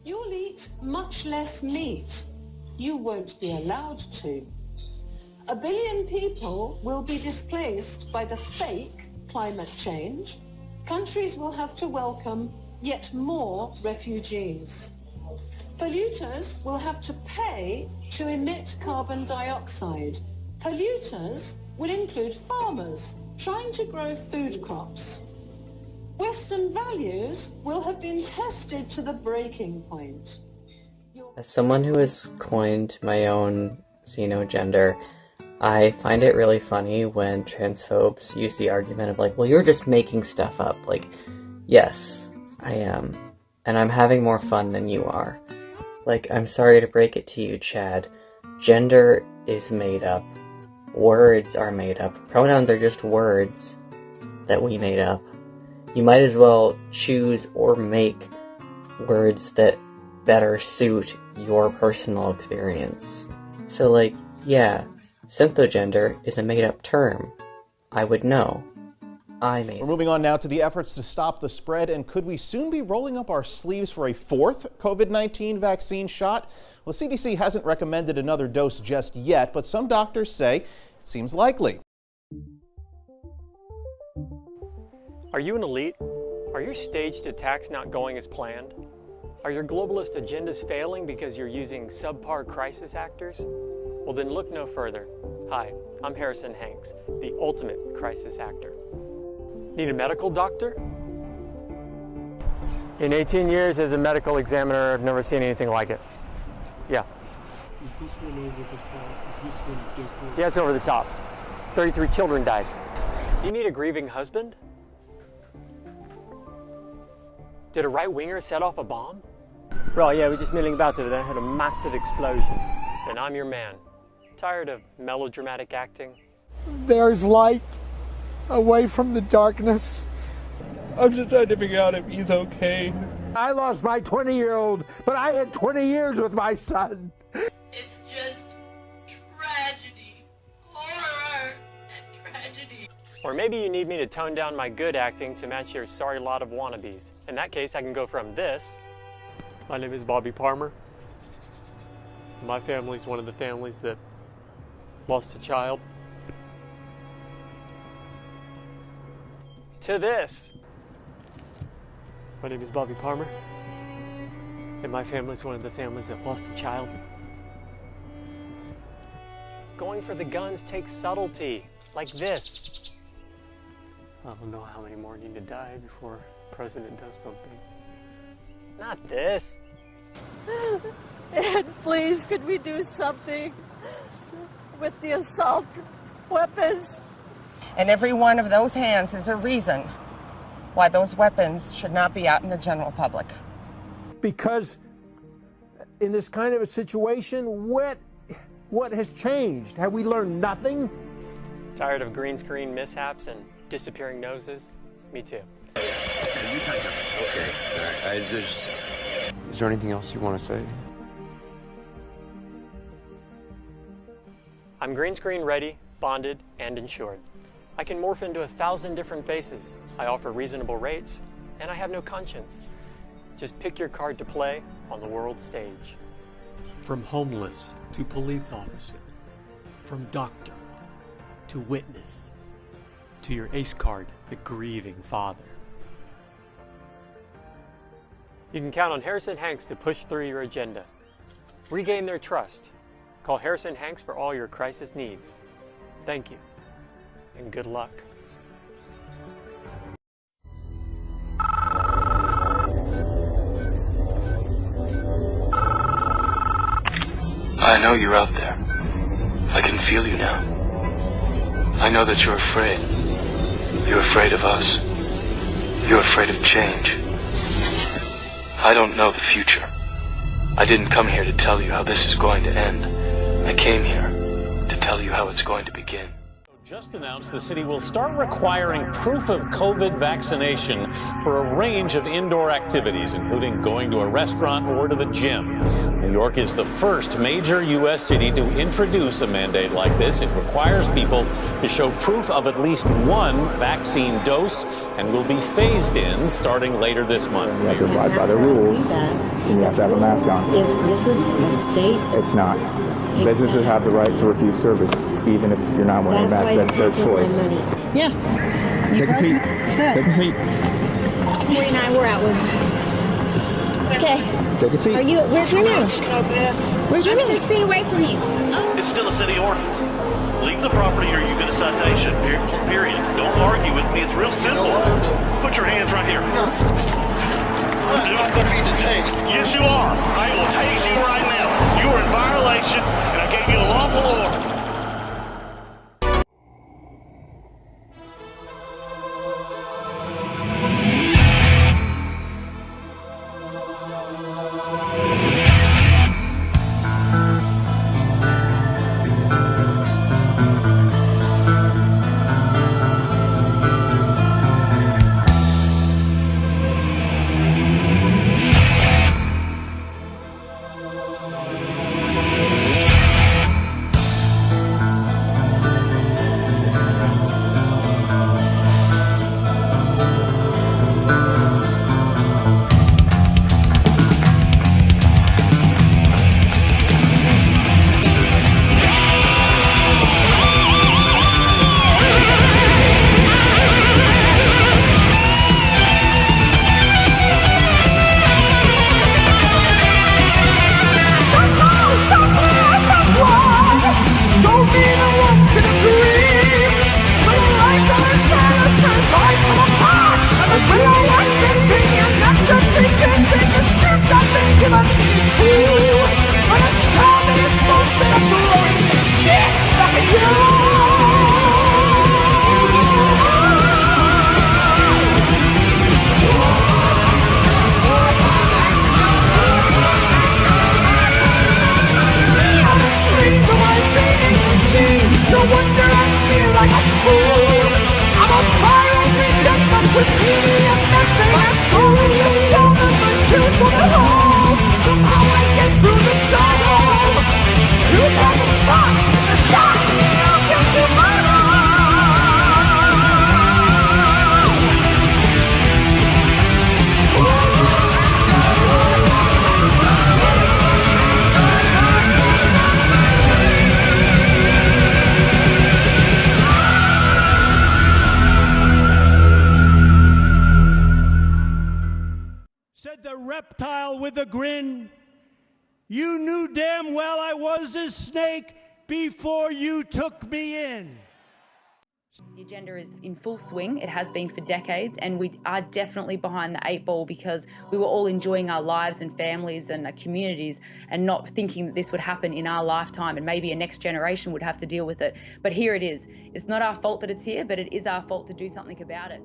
You'll eat much less meat. You won't be allowed to. 1 billion people will be displaced by the fake climate change. Countries will have to welcome yet more refugees. Polluters will have to pay to emit carbon dioxide. Polluters will include farmers trying to grow food crops. Western values will have been tested to the breaking point. As someone who has coined my own xenogender, I find it really funny when transphobes use the argument of like, well, you're just making stuff up. Like, yes, I am. And I'm having more fun than you are. Like, I'm sorry to break it to you, Chad. Gender is made up. Words are made up. Pronouns are just words that we made up. You might as well choose or make words that better suit your personal experience. So, like, yeah, synthogender is a made-up term. I would know. We're moving on now to the efforts to stop the spread, and could we soon be rolling up our sleeves for a fourth COVID-19 vaccine shot? Well, the CDC hasn't recommended another dose just yet, but some doctors say it seems likely. Are you an elite? Are your staged attacks not going as planned? Are your globalist agendas failing because you're using subpar crisis actors? Well, then look no further. Hi, I'm Harrison Hanks, the ultimate crisis actor. Need a medical doctor? In 18 years as a medical examiner, I've never seen anything like it. Yeah. Is this one over the top? Is this one different? Yeah, it's over the top. 33 children died. Do you need a grieving husband? Did a right-winger set off a bomb? Right, yeah, we're just milling about over there. Had a massive explosion. And I'm your man. Tired of melodramatic acting? There's light away from the darkness. I'm just trying to figure out if he's okay. I lost my 20-year-old, but I had 20 years with my son. It's just tragedy, horror, and tragedy. Or maybe you need me to tone down my good acting to match your sorry lot of wannabes. In that case, I can go from this. My name is Bobby Palmer. My family's one of the families that lost a child. To this. My name is Bobby Palmer, and my family's one of the families that lost a child. Going for the guns takes subtlety, like this. I don't know how many more need to die before the president does something. Not this. And please, could we do something with the assault weapons? And every one of those hands is a reason why those weapons should not be out in the general public. Because in this kind of a situation, what has changed? Have we learned nothing? Tired of green screen mishaps and disappearing noses? Me too. Okay, you take it. Okay. Is there anything else you want to say? I'm green screen ready, bonded, and insured. I can morph into 1,000 different faces. I offer reasonable rates, and I have no conscience. Just pick your card to play on the world stage. From homeless to police officer, from doctor to witness, to your ace card, the grieving father. You can count on Harrison Hanks to push through your agenda. Regain their trust. Call Harrison Hanks for all your crisis needs. Thank you, and good luck. I know you're out there. I can feel you now. I know that you're afraid. You're afraid of us. You're afraid of change. I don't know the future. I didn't come here to tell you how this is going to end. I came here to tell you how it's going to begin. Just announced the city will start requiring proof of COVID vaccination for a range of indoor activities, including going to a restaurant or to the gym. New York is the first major U.S. city to introduce a mandate like this. It requires people to show proof of at least one vaccine dose and will be phased in starting later this month. You have to abide by the rules, and you have to have a mask on. This is a state? It's not. Businesses have the right to refuse service, even if you're not wearing a mask. That's their choice. Yeah. Take a seat. Take a seat. 49, we're out. Okay. Take a seat. Where's your mask? Where's your mask? 6 feet away from you. It's still a city ordinance. Leave the property or you get a citation. Period. Don't argue with me. It's real simple. Put your hands right here. I'm not going to be detained. Yes, you are. I will tase you right now. You are in violation, and I gave you a lawful order. Said the reptile with a grin, "You knew damn well I was a snake before you took me in." The agenda is in full swing. It has been for decades, and we are definitely behind the 8 ball because we were all enjoying our lives and families and our communities and not thinking that this would happen in our lifetime and maybe a next generation would have to deal with it. But here it is. It's not our fault that it's here, but it is our fault to do something about it.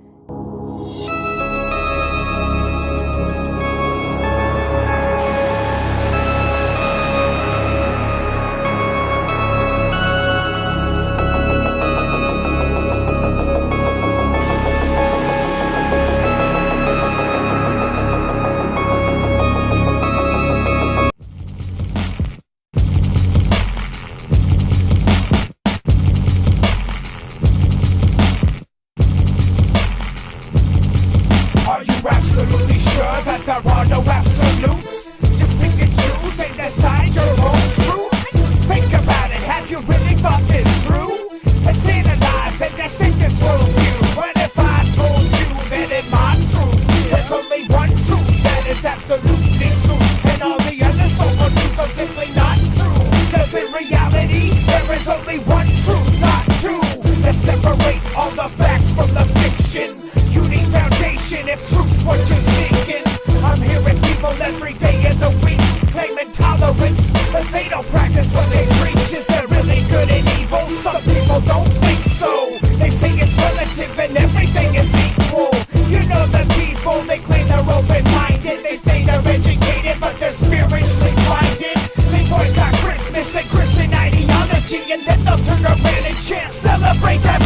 Celebrate that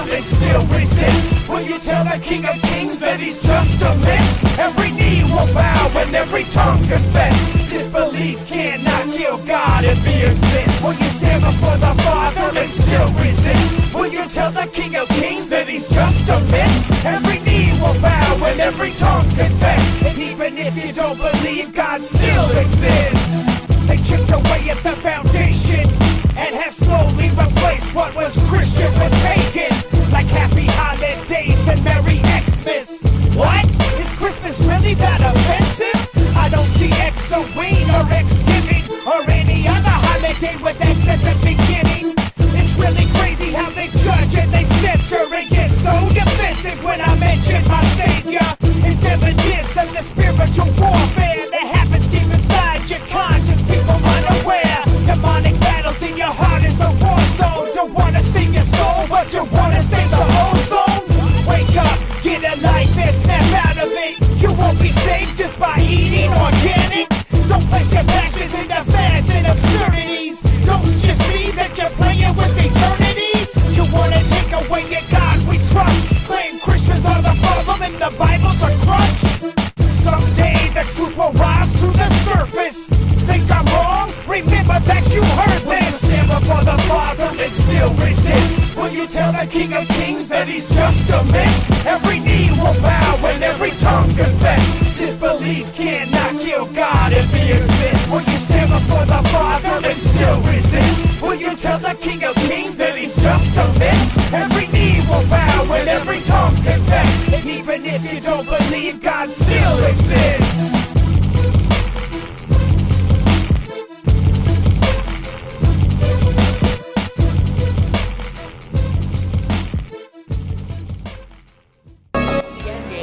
Father and still resist? Will you tell the King of Kings that he's just a myth? Every knee will bow and every tongue confess. Disbelief cannot kill God if he exists. Will you stand before the Father and still resist? Will you tell the King of Kings that he's just a myth? Every knee will bow and every tongue confess. And even if you don't believe, God still exists. They chipped away at the foundation and have slowly replaced what was Christian with pagan. Like happy holidays and Merry Xmas. What? Is Christmas really that offensive? I don't see X-Halloween or X-Giving or any other holiday with X at the beginning. It's really crazy how they judge and they censor and get so defensive when I mention my Savior. It's evidence of the spiritual warfare that happens deep inside your conscious, people unaware. Demonic battles in your heart is a war zone. Don't wanna save your soul, but you wanna save the whole zone. Wake up, get a life and snap out of it. You won't be saved just by eating organic. Don't place your passions into fads and absurdities. Don't you see that you're playing with eternity? You wanna take away your God we trust. Claim Christians are the problem and the Bible's a crutch. Someday the truth will rise to the surface. Think I'm wrong? Remember that you heard this. Will you stand before the Father and still resist? Will you tell the King of Kings that he's just a myth? Every knee will bow and every tongue confess. Disbelief cannot kill God if he exists. Will you stand before the Father and still resist? Will you tell the King of Kings that he's just a myth? Every knee will bow and every tongue confess. And even if you don't believe, God still exists.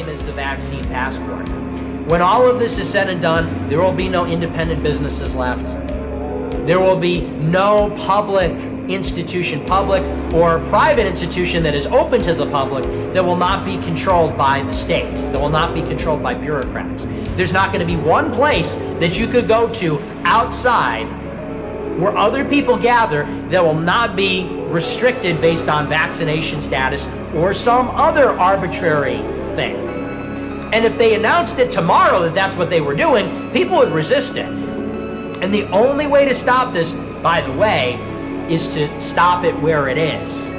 Is the vaccine passport. When all of this is said and done, there will be no independent businesses left. There will be no public institution, public or private institution that is open to the public that will not be controlled by the state, that will not be controlled by bureaucrats. There's not going to be one place that you could go to outside where other people gather that will not be restricted based on vaccination status or some other arbitrary thing. And if they announced it tomorrow that that's what they were doing, people would resist it. And the only way to stop this, by the way, is to stop it where it is.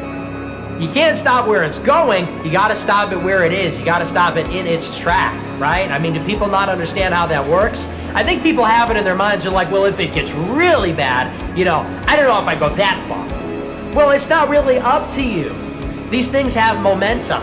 You can't stop where it's going, you gotta stop it where it is. You gotta stop it in its track, right? I mean, do people not understand how that works? I think people have it in their minds. They're like, well, if it gets really bad, you know, I don't know if I go that far. Well, it's not really up to you. These things have momentum,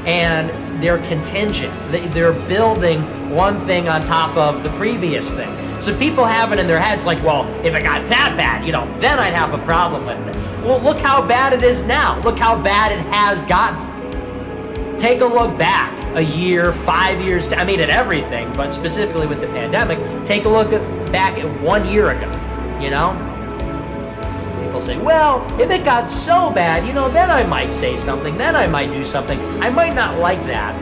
and they're contingent. They're building one thing on top of the previous thing. So people have it in their heads like, well, if it got that bad, you know, then I'd have a problem with it. Well, look how bad it is now. Look how bad it has gotten. Take a look back a year, 5 years, I mean at everything, but specifically with the pandemic, take a look back at 1 year ago, you know? People say, well, if it got so bad, you know, then I might say something, then I might do something. I might not like that.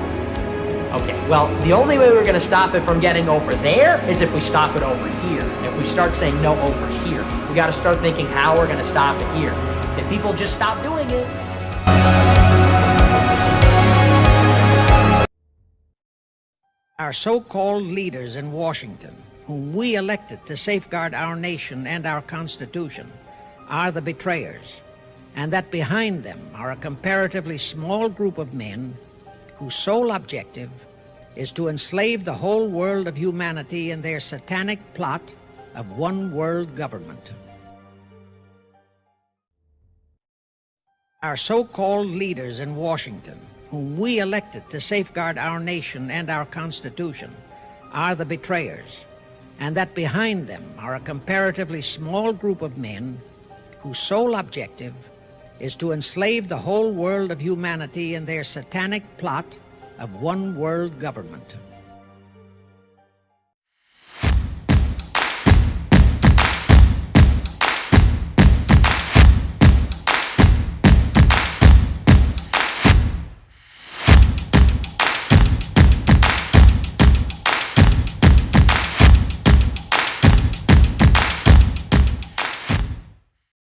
Okay, well, the only way we're going to stop it from getting over there is if we stop it over here. If we start saying no over here, we got to start thinking how we're going to stop it here. If people just stop doing it. Our so-called leaders in Washington, whom we elected to safeguard our nation and our Constitution, are the betrayers, and that behind them are a comparatively small group of men whose sole objective is to enslave the whole world of humanity in their satanic plot of one world government. Our so-called leaders in Washington, whom we elected to safeguard our nation and our Constitution, are the betrayers, and that behind them are a comparatively small group of men whose sole objective is to enslave the whole world of humanity in their satanic plot of one world government.